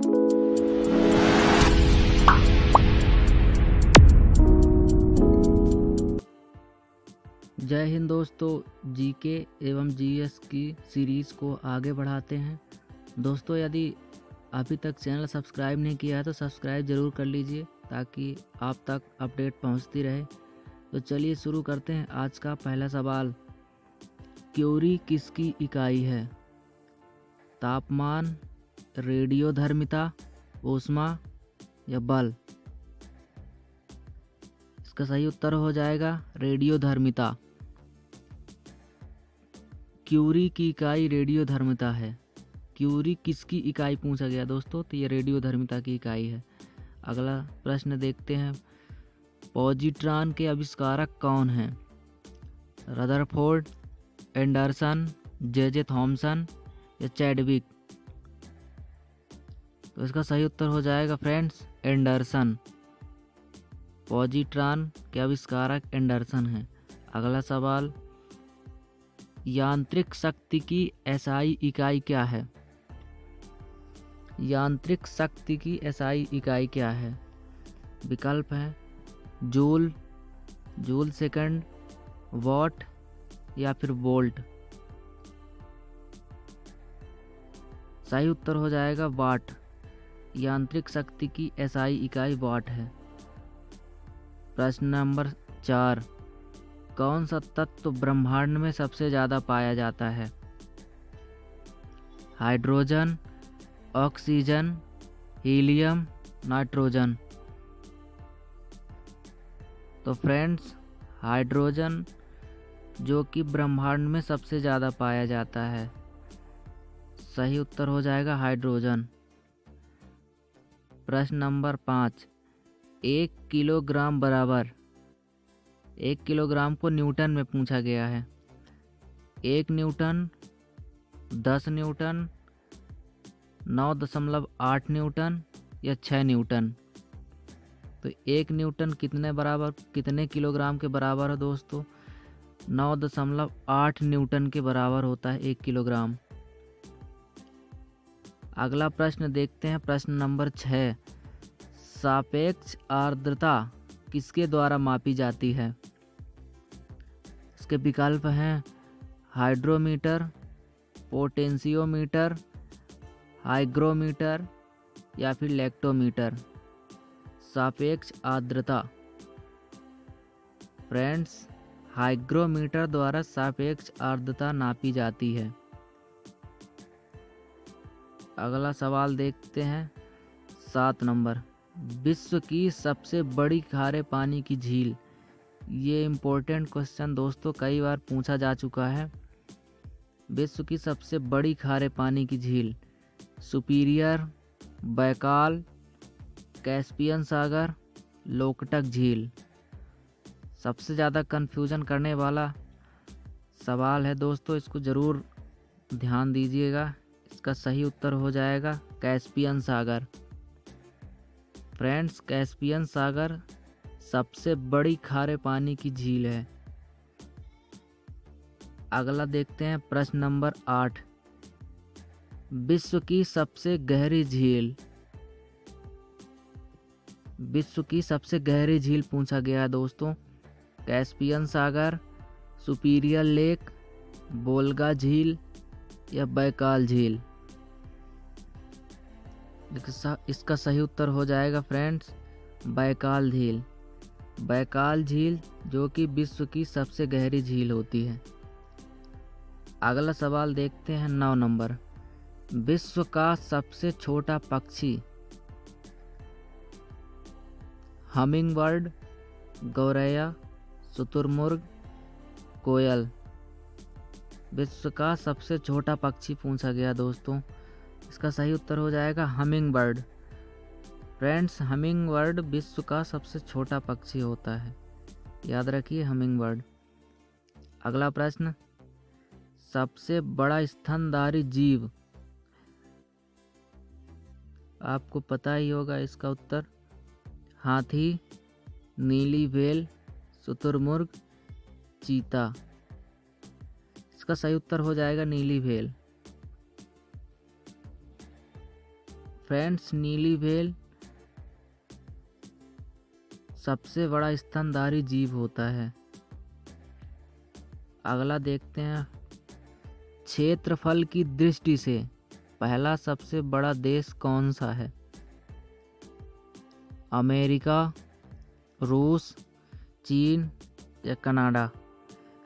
जय हिंद दोस्तों, जीके एवं जीएस की सीरीज़ को आगे बढ़ाते हैं। दोस्तों, यदि अभी तक चैनल सब्सक्राइब नहीं किया है तो सब्सक्राइब ज़रूर कर लीजिए ताकि आप तक अपडेट पहुंचती रहे। तो चलिए शुरू करते हैं। आज का पहला सवाल, क्यूरी किसकी इकाई है? तापमान, रेडियोधर्मिता, ऊष्मा या बल? इसका सही उत्तर हो जाएगा रेडियोधर्मिता। क्यूरी की इकाई रेडियोधर्मिता है। क्यूरी किसकी इकाई पूछा गया दोस्तों, तो ये रेडियोधर्मिता की इकाई है। अगला प्रश्न देखते हैं, पॉजिट्रॉन के आविष्कारक कौन हैं? रदरफोर्ड, एंडरसन, जे थॉमसन या चैडविक? तो इसका सही उत्तर हो जाएगा फ्रेंड्स एंडरसन। पॉजिट्रॉन के आविष्कारक एंडरसन हैं। अगला सवाल, यांत्रिक शक्ति की एसआई इकाई क्या है? यांत्रिक शक्ति की एसआई इकाई क्या है? विकल्प है जूल, जूल सेकंड, वॉट या फिर वोल्ट। सही उत्तर हो जाएगा वाट। यांत्रिक शक्ति की एसआई इकाई वाट है। प्रश्न नंबर 4, कौन सा तत्व ब्रह्मांड में सबसे ज़्यादा पाया जाता है? Hydrogen, oxygen, helium, nitrogen? तो फ्रेंड्स, हाइड्रोजन जो कि ब्रह्मांड में सबसे ज़्यादा पाया जाता है। सही उत्तर हो जाएगा हाइड्रोजन। प्रश्न नंबर 5, 1 किलोग्राम बराबर, 1 किलोग्राम को न्यूटन में पूछा गया है। 1 न्यूटन, 10 न्यूटन, 9.8 न्यूटन या 6 न्यूटन? तो 1 न्यूटन कितने किलोग्राम के बराबर है दोस्तों? 9.8 न्यूटन के बराबर होता है 1 किलोग्राम। अगला प्रश्न देखते हैं, प्रश्न नंबर 6, सापेक्ष आर्द्रता किसके द्वारा मापी जाती है? इसके विकल्प हैं हाइड्रोमीटर, पोटेंशियोमीटर, हाइग्रोमीटर या फिर लेक्टोमीटर। सापेक्ष आर्द्रता फ्रेंड्स, हाइग्रोमीटर द्वारा सापेक्ष आर्द्रता नापी जाती है। अगला सवाल देखते हैं, 7 नंबर, विश्व की सबसे बड़ी खारे पानी की झील। ये इम्पोर्टेंट क्वेश्चन दोस्तों कई बार पूछा जा चुका है। विश्व की सबसे बड़ी खारे पानी की झील, सुपीरियर, बैकाल, कैस्पियन सागर, लोकटक झील? सबसे ज़्यादा कन्फ्यूजन करने वाला सवाल है दोस्तों, इसको ज़रूर ध्यान दीजिएगा। इसका सही उत्तर हो जाएगा कैस्पियन सागर। फ्रेंड्स, कैस्पियन सागर सबसे बड़ी खारे पानी की झील है। अगला देखते हैं, प्रश्न नंबर 8, विश्व की सबसे गहरी झील। विश्व की सबसे गहरी झील पूछा गया है दोस्तों। कैस्पियन सागर, सुपीरियर लेक, वोल्गा झील या बैकाल झील? इसका सही उत्तर हो जाएगा फ्रेंड्स बैकाल झील। बैकाल झील जो कि विश्व की सबसे गहरी झील होती है। अगला सवाल देखते हैं, 9 नंबर, विश्व का सबसे छोटा पक्षी। हमिंग बर्ड, गौरैया, शुतुरमुर्ग, कोयल? विश्व का सबसे छोटा पक्षी पूछा गया दोस्तों। इसका सही उत्तर हो जाएगा humming bird. Friends, humming bird विश्व का सबसे छोटा पक्षी होता है, याद रखिए हमिंग बर्ड। अगला प्रश्न, सबसे बड़ा स्तनधारी जीव। आपको पता ही होगा इसका उत्तर, हाथी, नीली व्हेल, शुतुरमुर्ग, चीता? इसका सही उत्तर हो जाएगा नीली व्हेल। फ्रेंड्स, नीली व्हेल सबसे बड़ा स्तनधारी जीव होता है। अगला देखते हैं, क्षेत्रफल की दृष्टि से पहला सबसे बड़ा देश कौन सा है? अमेरिका, रूस, चीन या कनाडा?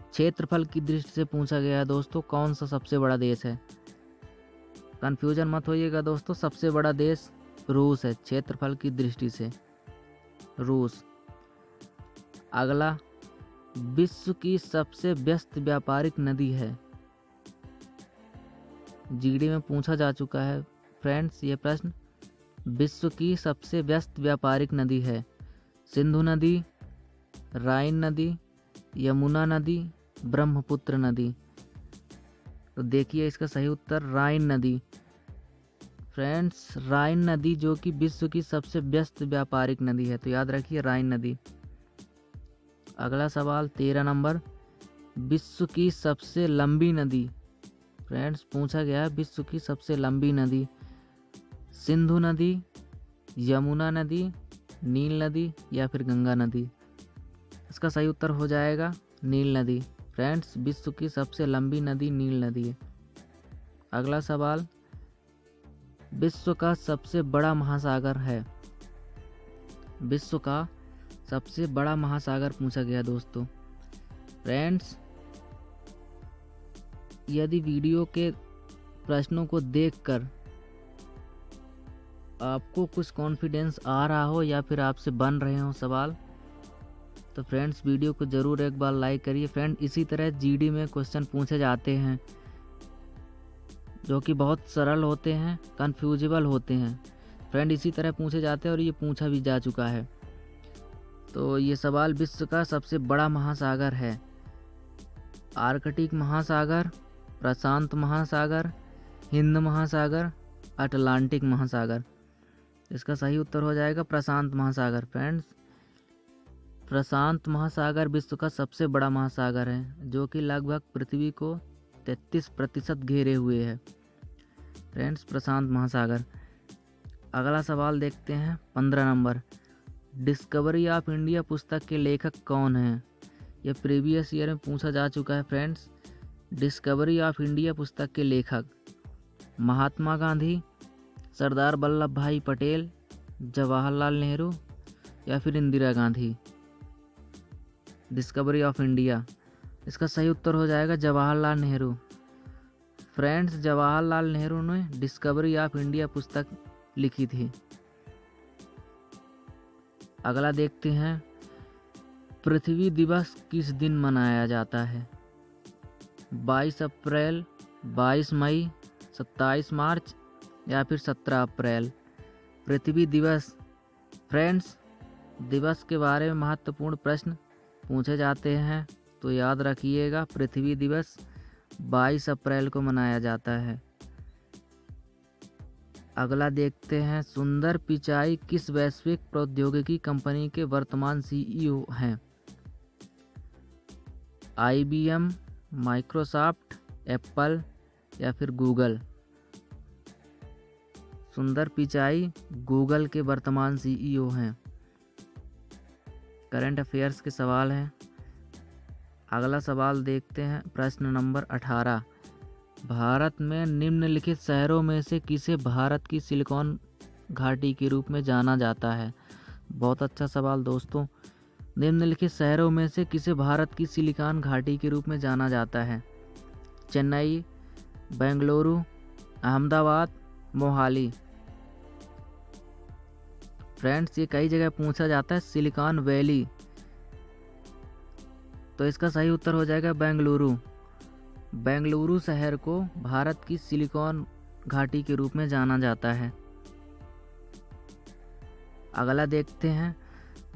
क्षेत्रफल की दृष्टि से पूछा गया है दोस्तों, कौन सा सबसे बड़ा देश है। कंफ्यूजन मत होइएगा दोस्तों, सबसे बड़ा देश रूस है क्षेत्रफल की दृष्टि से, रूस। अगला, विश्व की सबसे व्यस्त व्यापारिक नदी है। जीडी में पूछा जा चुका है फ्रेंड्स ये प्रश्न। विश्व की सबसे व्यस्त व्यापारिक नदी है सिंधु नदी, राइन नदी, यमुना नदी, ब्रह्मपुत्र नदी। तो देखिए इसका सही उत्तर राइन नदी। फ्रेंड्स, राइन नदी जो कि विश्व की सबसे व्यस्त व्यापारिक नदी है, तो याद रखिए राइन नदी। अगला सवाल 13 नंबर, विश्व की सबसे लंबी नदी। फ्रेंड्स, पूछा गया है विश्व की सबसे लंबी नदी सिंधु नदी, यमुना नदी, नील नदी या फिर गंगा नदी। इसका सही उत्तर हो जाएगा नील नदी। फ्रेंड्स, विश्व की सबसे लंबी नदी नील नदी है। अगला सवाल, विश्व का सबसे बड़ा महासागर है। विश्व का सबसे बड़ा महासागर पूछा गया दोस्तों। फ्रेंड्स, यदि वीडियो के प्रश्नों को देखकर आपको कुछ कॉन्फिडेंस आ रहा हो या फिर आपसे बन रहे हो सवाल, तो फ्रेंड्स वीडियो को ज़रूर एक बार लाइक करिए। फ्रेंड, इसी तरह जीडी में क्वेश्चन पूछे जाते हैं जो कि बहुत सरल होते हैं, कन्फ्यूजेबल होते हैं। फ्रेंड, इसी तरह पूछे जाते हैं और ये पूछा भी जा चुका है। तो ये सवाल विश्व का सबसे बड़ा महासागर है आर्कटिक महासागर, प्रशांत महासागर, हिंद महासागर, अटलांटिक महासागर। इसका सही उत्तर हो जाएगा प्रशांत महासागर। फ्रेंड्स, प्रशांत महासागर विश्व का सबसे बड़ा महासागर है जो कि लगभग पृथ्वी को 33% घेरे हुए है। फ्रेंड्स, प्रशांत महासागर। अगला सवाल देखते हैं 15 नंबर, डिस्कवरी ऑफ इंडिया पुस्तक के लेखक कौन हैं? यह प्रीवियस ईयर में पूछा जा चुका है। फ्रेंड्स, डिस्कवरी ऑफ इंडिया पुस्तक के लेखक महात्मा गांधी, सरदार वल्लभ भाई पटेल, जवाहरलाल नेहरू या फिर Indira Gandhi. Discovery of India, इसका सही उत्तर हो जाएगा जवाहरलाल नेहरू। फ्रेंड्स, जवाहरलाल नेहरू ने डिस्कवरी ऑफ इंडिया पुस्तक लिखी थी। अगला देखते हैं, पृथ्वी दिवस किस दिन मनाया जाता है? 22 अप्रैल, 22 मई, 27 मार्च या फिर 17 अप्रैल। पृथ्वी दिवस। फ्रेंड्स, दिवस के बारे में महत्वपूर्ण प्रश्न पूछे जाते हैं, तो याद रखिएगा पृथ्वी दिवस 22 अप्रैल को मनाया जाता है। अगला देखते हैं, सुंदर पिचाई किस वैश्विक प्रौद्योगिकी कंपनी के वर्तमान सीईओ हैं? IBM, माइक्रोसॉफ्ट, एप्पल या फिर गूगल। सुंदर पिचाई गूगल के वर्तमान सीईओ हैं। करंट अफेयर्स के सवाल हैं। अगला सवाल देखते हैं, प्रश्न नंबर 18, भारत में निम्नलिखित शहरों में से किसे भारत की सिलिकॉन घाटी के रूप में जाना जाता है? बहुत अच्छा सवाल दोस्तों। निम्नलिखित शहरों में से किसे भारत की सिलिकॉन घाटी के रूप में जाना जाता है? चेन्नई, बेंगलुरु, अहमदाबाद, मोहाली। फ्रेंड्स, ये कई जगह पूछा जाता है सिलिकॉन वैली, तो इसका सही उत्तर हो जाएगा बेंगलुरु। बेंगलुरु शहर को भारत की सिलिकॉन घाटी के रूप में जाना जाता है। अगला देखते हैं,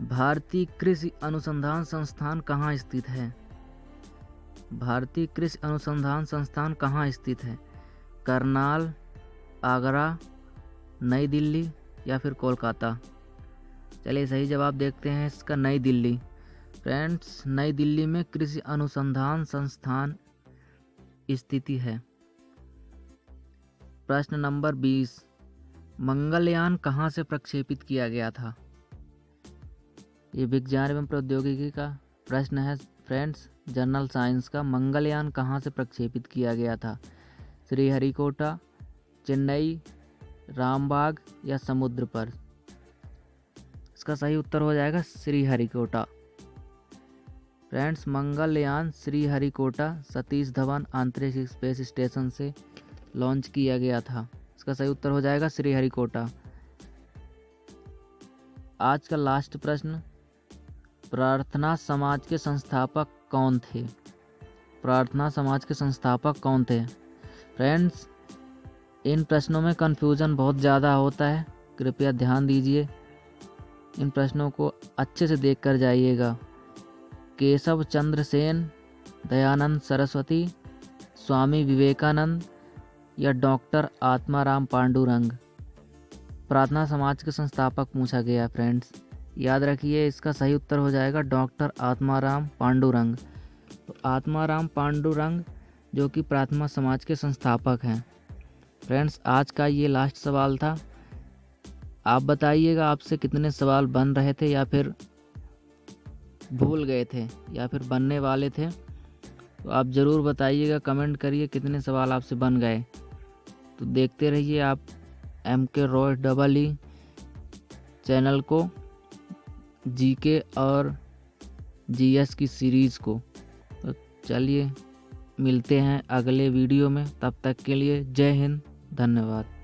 भारतीय कृषि अनुसंधान संस्थान कहाँ स्थित है? भारतीय कृषि अनुसंधान संस्थान कहाँ स्थित है? करनाल, आगरा, नई दिल्ली या फिर कोलकाता। चलिए सही जवाब देखते हैं इसका, नई दिल्ली। फ्रेंड्स, नई दिल्ली में कृषि अनुसंधान संस्थान स्थिति है। प्रश्न नंबर 20, मंगलयान कहाँ से प्रक्षेपित किया गया था? ये विज्ञान एवं प्रौद्योगिकी का प्रश्न है फ्रेंड्स, जनरल साइंस का। मंगलयान कहाँ से प्रक्षेपित किया गया था? श्रीहरिकोटा, चेन्नई, रामबाग या समुद्र पर? इसका सही उत्तर हो जाएगा श्रीहरिकोटा। फ्रेंड्स, मंगलयान श्रीहरिकोटा सतीश धवन अंतरिक्ष स्पेस स्टेशन से लॉन्च किया गया था। इसका सही उत्तर हो जाएगा श्रीहरिकोटा। आज का लास्ट प्रश्न, प्रार्थना समाज के संस्थापक कौन थे? प्रार्थना समाज के संस्थापक कौन थे? फ्रेंड्स, इन प्रश्नों में कन्फ्यूज़न बहुत ज़्यादा होता है, कृपया ध्यान दीजिए, इन प्रश्नों को अच्छे से देख कर जाइएगा। केशव चंद्र सेन, दयानंद सरस्वती, स्वामी विवेकानंद या डॉक्टर आत्माराम पांडुरंग? प्रार्थना समाज के संस्थापक पूछा गया है फ्रेंड्स, याद रखिए इसका सही उत्तर हो जाएगा डॉक्टर आत्माराम पांडुरंग। तो आत्माराम पांडुरंग जो कि प्रार्थना समाज के संस्थापक हैं। फ्रेंड्स, आज का ये लास्ट सवाल था। आप बताइएगा आपसे कितने सवाल बन रहे थे या फिर भूल गए थे या फिर बनने वाले थे, तो आप ज़रूर बताइएगा, कमेंट करिए कितने सवाल आपसे बन गए। तो देखते रहिए आप MK रॉय EE चैनल को, जीके और जीएस की सीरीज़ को। तो चलिए मिलते हैं अगले वीडियो में, तब तक के लिए जय हिंद, धन्यवाद।